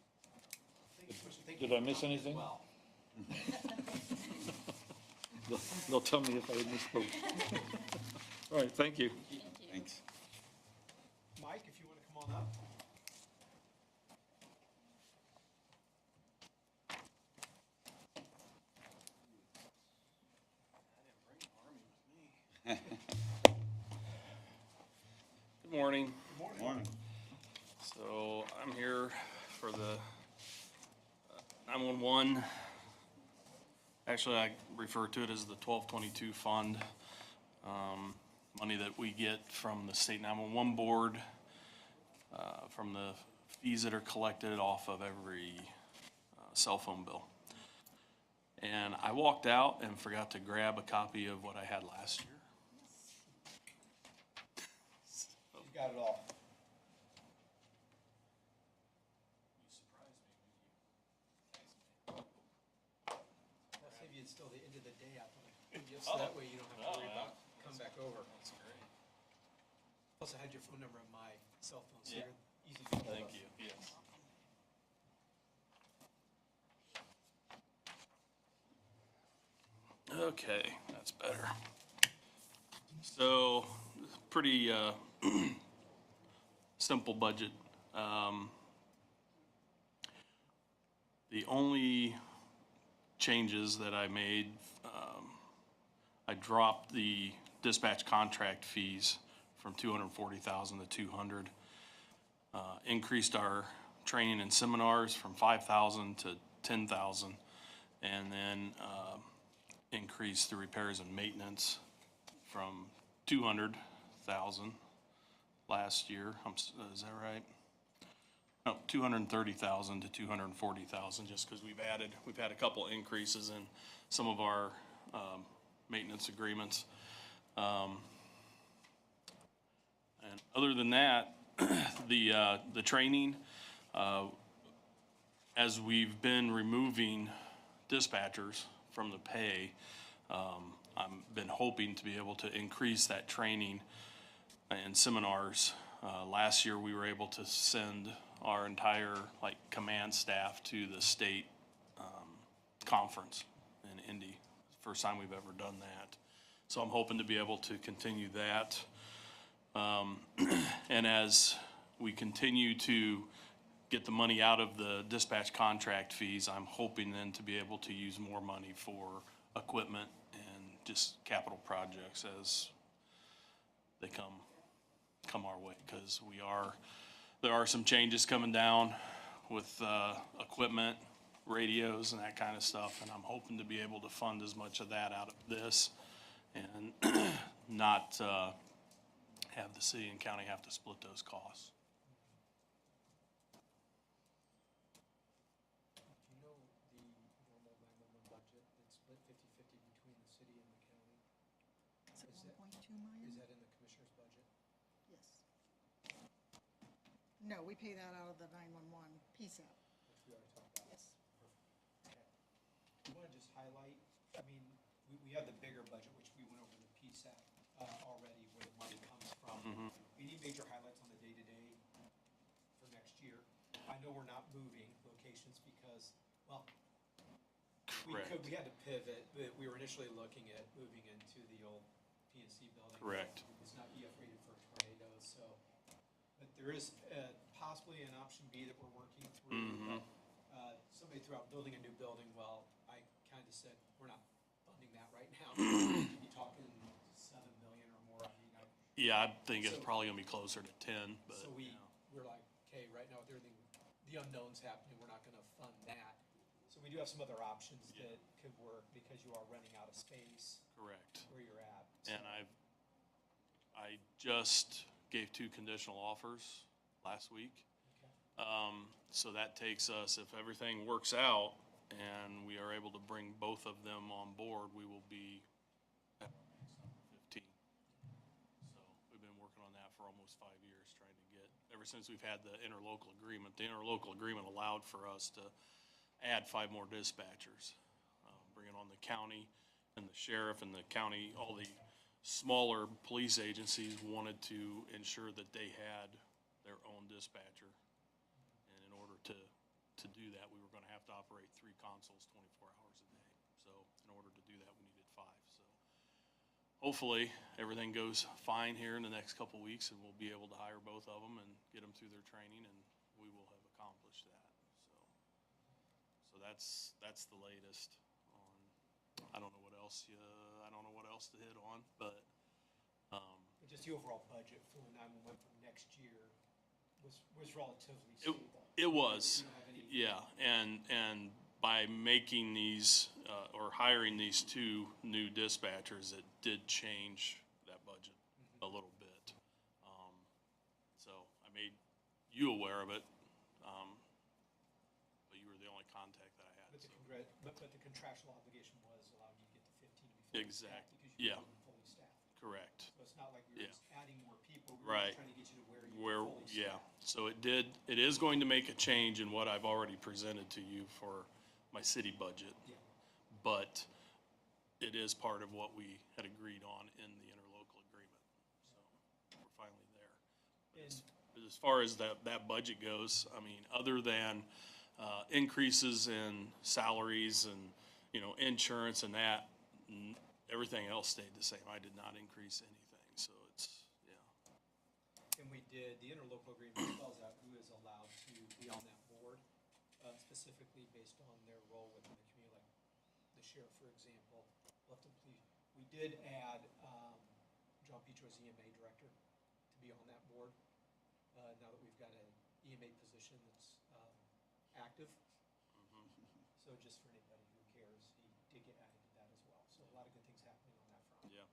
Thank you, Commissioner. Thank you Did I for miss coming as anything? well. They'll tell me if I misspoke. All right, thank you. Thank you. Thanks. Mike, if you wanna come on up. Good morning. Morning. So I'm here for the 911. Actually, I refer to it as the 1222 fund. Money that we get from the state 911 board, from the fees that are collected off of every cell phone bill. And I walked out and forgot to grab a copy of what I had last year. You got it all. I'll save you until the end of the day, I thought, just so that way you don't have to worry about come back over. That's great. Plus, I had your phone number on my cell phone, so Yeah. you're easy to hold Thank up. you, yes. Okay, that's better. So, pretty, simple budget. The only changes that I made, I dropped the dispatch contract fees from 240,000 to 200. Increased our training and seminars from 5,000 to 10,000. And then, increased the repairs and maintenance from 200,000 last year. Is that right? No, 230,000 to 240,000, just because we've had a couple increases in some of our maintenance agreements. And other than that, the training, as we've been removing dispatchers from the pay, I've been hoping to be able to increase that training and seminars. Last year, we were able to send our entire command staff to the state conference in Indy. First time we've ever done that. So I'm hoping to be able to continue that. And as we continue to get the money out of the dispatch contract fees, I'm hoping then to be able to use more money for equipment and just capital projects as they come our way, because there are some changes coming down with equipment, radios and that kind of stuff, and I'm hoping to be able to fund as much of that out of this and not have the city and county have to split those costs. Do you know the normal 911 budget that's split 50/50 between the city and the county? Is it Is that- 1.2 Is million? that in the commissioner's budget? Yes. No, we pay that out of the 911 PSAP. Which we already talked about. Yes. Okay. I want to just highlight, I mean, we have the bigger budget, which we went over the PSAP already, where the money comes from. Any major highlights on the day-to-day for next year? I know we're not moving locations because, well, Correct. we had to pivot, but we were initially looking at moving into the old PNC building. Correct. It's not EF rated for tornadoes, so, but there is possibly an option B that we're working through. But, somebody threw out building a new building, well, I kind of said, we're not funding that right now. You're talking 7 million or more, I mean, Yeah, I think it's So- probably gonna be closer to 10, but. so we're like, okay, right now with everything, the unknowns happening, we're not gonna fund that. So we do have some other options that could work because you are running out of space Correct. where you're at. And I just gave 2 conditional offers last week. So that takes us, if everything works out and we are able to bring both of them on board, we will be at 15. So we've been working on that for almost 5 years, trying to get, ever since we've had the interlocal agreement. The interlocal agreement allowed for us to add 5 more dispatchers, bringing on the county and the sheriff and the county. All the smaller police agencies wanted to ensure that they had their own dispatcher. And in order to do that, we were gonna have to operate 3 consoles 24 hours a day. So in order to do that, we needed 5. So hopefully, everything goes fine here in the next couple weeks, and we'll be able to hire both of them and get them through their training, and we will have accomplished that. So that's the latest on, I don't know what else to hit on, but, But just the overall budget for the 911 for next year was relatively stable. it was, We don't have any- yeah, and by making these, or hiring these 2 new dispatchers, it did change that budget a little bit. So I made you aware of it, but you were the only contact that I had. But the So but the contractual obligation was allowing you to get to 15 before. Exact- Because you yeah. weren't fully staffed. Correct. So it's not like we were Yeah. just adding more people. We were Right. just trying to get you to where you were fully Yeah, staffed. so it is going to make a change in what I've already presented to you for my city budget. Yeah. But it is part of what we had agreed on in the interlocal agreement. So we're finally there. But as far as that budget goes, I mean, other than increases in salaries and, insurance and that, everything else stayed the same. I did not increase anything, so it's, yeah. And we did, the interlocal agreement spells out who is allowed to be on that board, specifically based on their role within the community, like the sheriff, for example, Bluffton Police. We did add, John Petro as EMA director to be on that board, now that we've got an EMA position that's, active. So just for anybody who cares, he did get added to that as well. So a lot of good things happening on that front. Yeah.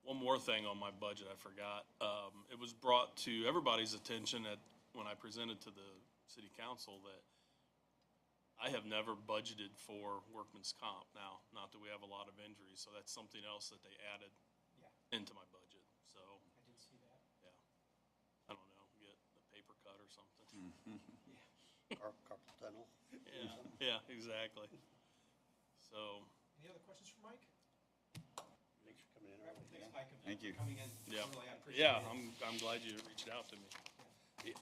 One more thing on my budget, I forgot. It was brought to everybody's attention when I presented to the city council that I have never budgeted for workman's comp. Now, not that we have a lot of injuries, so that's something else that they added Yeah, into my budget. So, I did see that. yeah. I don't know, get a paper cut or something. Carpal tunnel. Yeah, exactly. So, Any other questions for Mike? Thanks for coming in All right, early. thanks, Mike, Thank you. for coming in. yeah. Really, I appreciate it. Yeah, I'm glad you reached out to me.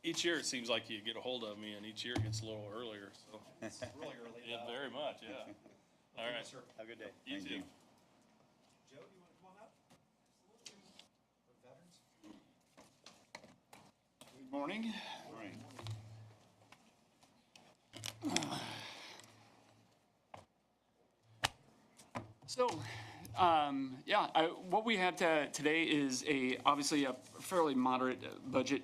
Each year it seems like you get a hold of me and each year it gets a little earlier, so. It's really early. Yeah, very much, yeah. All right. Sir. Have a good day. You too. Joe, do you want to come on up? Absolutely. For veterans? Good morning. Morning. So, what we have today is obviously a fairly moderate budget.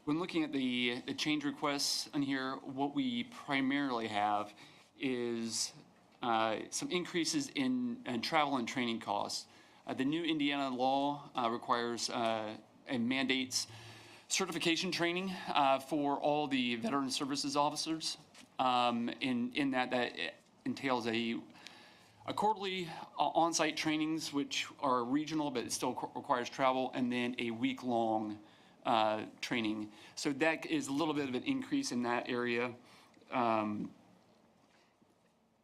When looking at the change requests in here, what we primarily have is some increases in travel and training costs. The new Indiana law requires and mandates certification training for all the veteran services officers. In that entails a quarterly on-site trainings, which are regional, but it still requires travel, and then a week-long training. So that is a little bit of an increase in that area.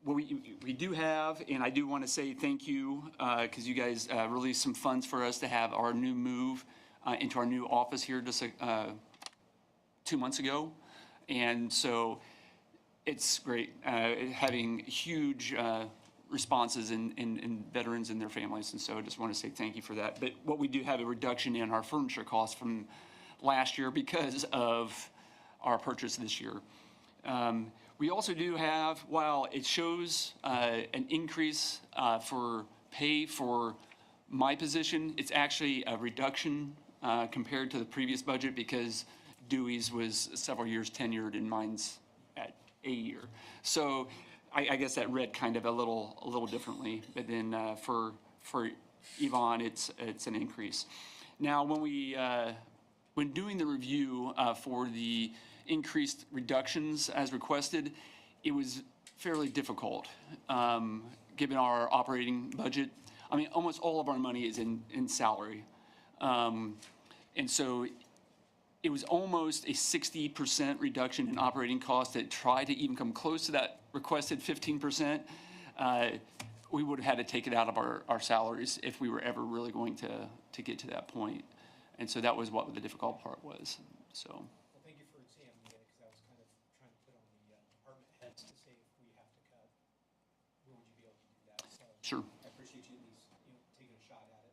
What we do have, and I do want to say thank you, because you guys released some funds for us to have our new move into our new office here just 2 months ago. And so it's great having huge responses in veterans and their families, and so I just want to say thank you for that. But what we do have a reduction in our furniture costs from last year because of our purchase this year. We also do have, while it shows an increase for pay for my position, it's actually a reduction compared to the previous budget because Dewey's was several years tenured and mine's at a year. So I guess that read kind of a little differently, but then for Yvonne, it's an increase. Now, when doing the review for the increased reductions as requested, it was fairly difficult, given our operating budget. I mean, almost all of our money is in salary. And so it was almost a 60% reduction in operating costs that tried to even come close to that requested 15%. We would have had to take it out of our salaries if we were ever really going to get to that point. And so that was what the difficult part was, so. Well, thank you for examining it, because I was kind of trying to put on the department heads to say if we have to cut, where would you be able to do that? So Sure. I appreciate you at least, taking a shot at it.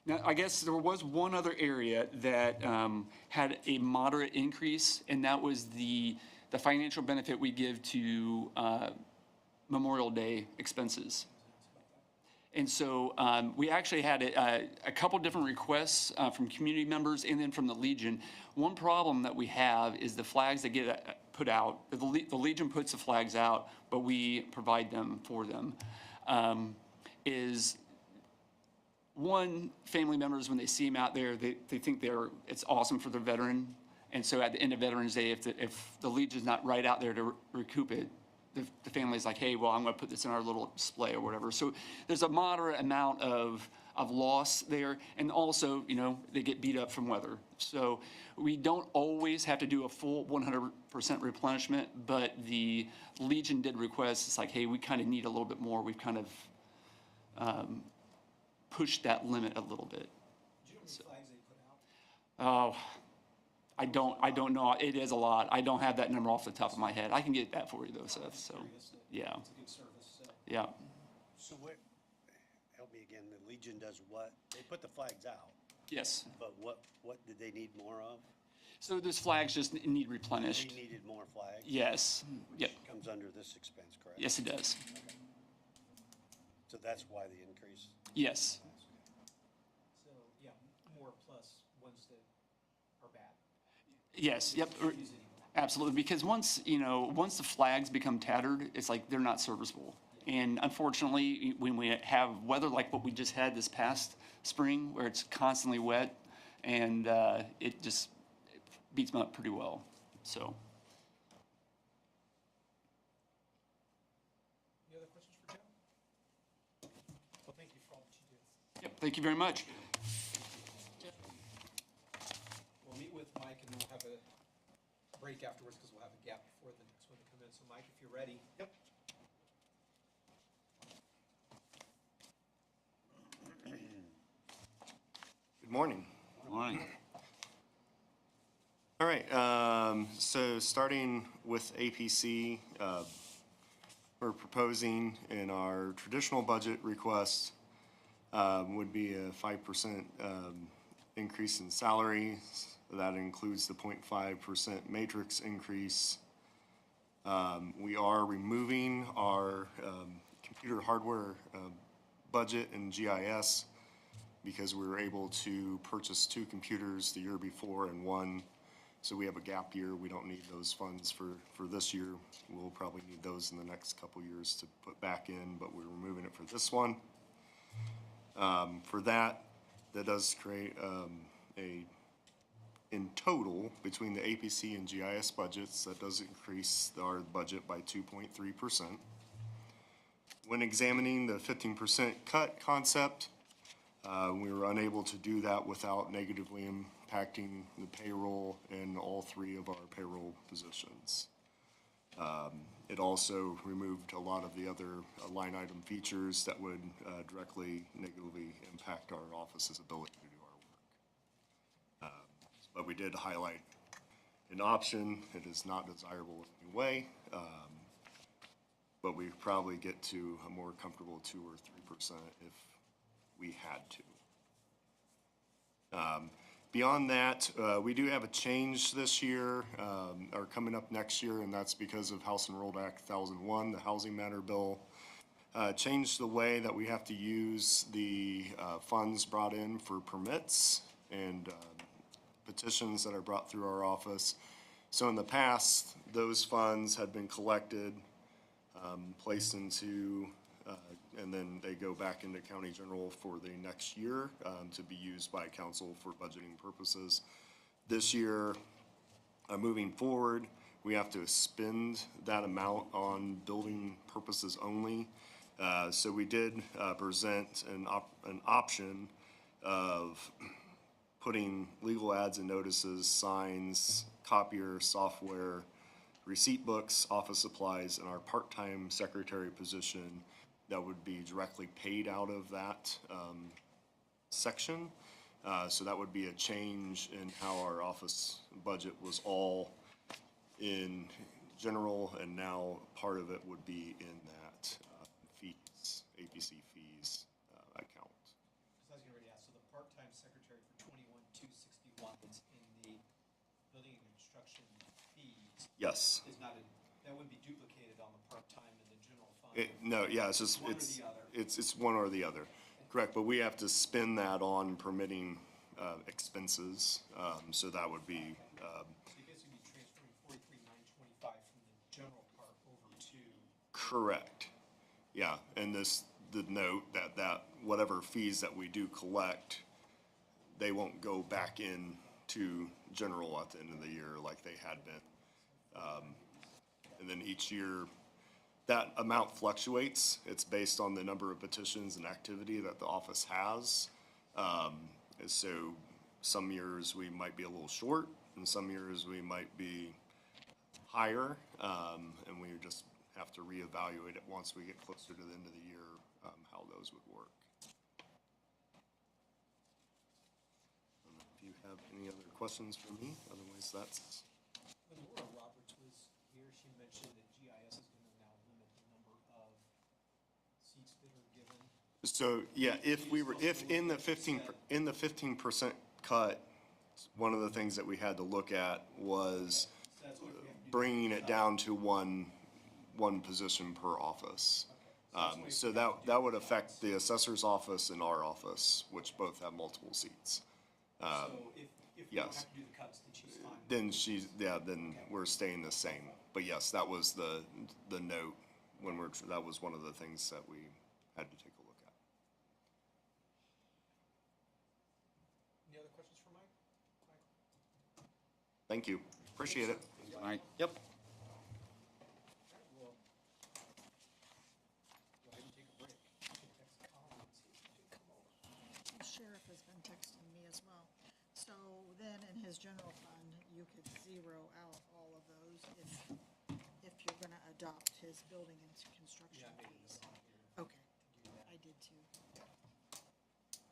Now, I guess there was one other area that had a moderate increase, and that was the financial benefit we give to Memorial Day expenses. And so we actually had a couple different requests from community members and then from the Legion. One problem that we have is the flags that get put out. The Legion puts the flags out, but we provide them for them. Is one, family members, when they see them out there, they think it's awesome for their veteran. And so at the end of Veterans Day, if the Legion's not right out there to recoup it, the family's like, hey, well, I'm gonna put this in our little display or whatever. So there's a moderate amount of loss there, and also, you know, they get beat up from weather. So we don't always have to do a full 100% replenishment, but the Legion did request, it's like, hey, we kind of need a little bit more. We've kind of pushed that limit a little bit. Do you know how many flags they put out? Oh, I don't know. It is a lot. I don't have that number off the top of my head. I can get that for you though, Seth, so, yeah, It's a good service, so. yeah. So what, help me again, the Legion does what? They put the flags out, Yes. but what did they need more of? So those flags just need replenished. They needed more flags? Yes, yep, Comes under this expense, correct? yes, it does. So that's why the increase? Yes, So, yeah, more plus ones that are bad. yes, yep, Can't use anymore. absolutely. Because once, you know, once the flags become tattered, it's like they're not serviceable. And unfortunately, when we have weather like what we just had this past spring, where it's constantly wet, and it just beats them up pretty well, so. Any other questions for Joe? Well, thank you for all that you do. Yep, thank you very much. We'll meet with Mike and then we'll have a break afterwards because we'll have a gap before the next one to come in. So Mike, if you're ready. Yep. Good morning. Morning. All right, so starting with APC, we're proposing in our traditional budget request would be a 5% increase in salaries. That includes the 0.5% matrix increase. We are removing our computer hardware budget in GIS because we were able to purchase 2 computers the year before and 1. So we have a gap year. We don't need those funds for this year. We'll probably need those in the next couple years to put back in, but we're removing it for this one. For that does create in total, between the APC and GIS budgets, that does increase our budget by 2.3%. When examining the 15% cut concept, we were unable to do that without negatively impacting the payroll in all 3 of our payroll positions. It also removed a lot of the other line item features that would directly negatively impact our office's ability to do our work. But we did highlight an option. It is not desirable in any way, but we probably get to a more comfortable 2 or 3% if we had to. Beyond that, we do have a change this year, or coming up next year, and that's because of House Enrolled Act 1001, the Housing Matter Bill. Changed the way that we have to use the funds brought in for permits and petitions that are brought through our office. So in the past, those funds had been collected, placed into and then they go back into county general for the next year to be used by council for budgeting purposes. This year, moving forward, we have to spend that amount on building purposes only. So we did present an option of putting legal ads and notices, signs, copier, software, receipt books, office supplies, and our part-time secretary position that would be directly paid out of that section. So that would be a change in how our office budget was all in general, and now part of it would be in that fees, APC fees account. Because I was getting ready to ask, so the part-time secretary for 21,261 that's in the building and construction fees Yes. is not, that wouldn't be duplicated on the part-time and the general fund? No, yeah, it's just, One or the other. it's one or the other. Correct, but we have to spend that on permitting expenses, so that would be, So you basically be transferring 43,925 from the general part over to, correct. Yeah, and the note that whatever fees that we do collect, they won't go back in to general at the end of the year like they had been. And then each year, That amount fluctuates. It's based on the number of petitions and activity that the office has. And so some years we might be a little short, and some years we might be higher. And we just have to reevaluate it once we get closer to the end of the year, how those would work. If you have any other questions for me, otherwise that's. When Laura Roberts was here, she mentioned that GIS is gonna now limit the number of seats that are given. So, yeah, if in the 15% cut, one of the things that we had to look at was bringing it down to one position per office. So that would affect the assessor's office and our office, which both have multiple seats. So if we don't yes. have to do the cuts, then she's fine. Then we're staying the same. But yes, that was the note when that was one of the things that we had to take a look at. Any other questions for Mike? Thank you. Appreciate it. Mike? Yep. We'll go ahead and take a break. Text Colin and see if he can come over. The sheriff has been texting me as well. So then in his general fund, you could zero out all of those if you're gonna adopt his building and construction Yeah, I made a fees. note on here. Okay, I did too.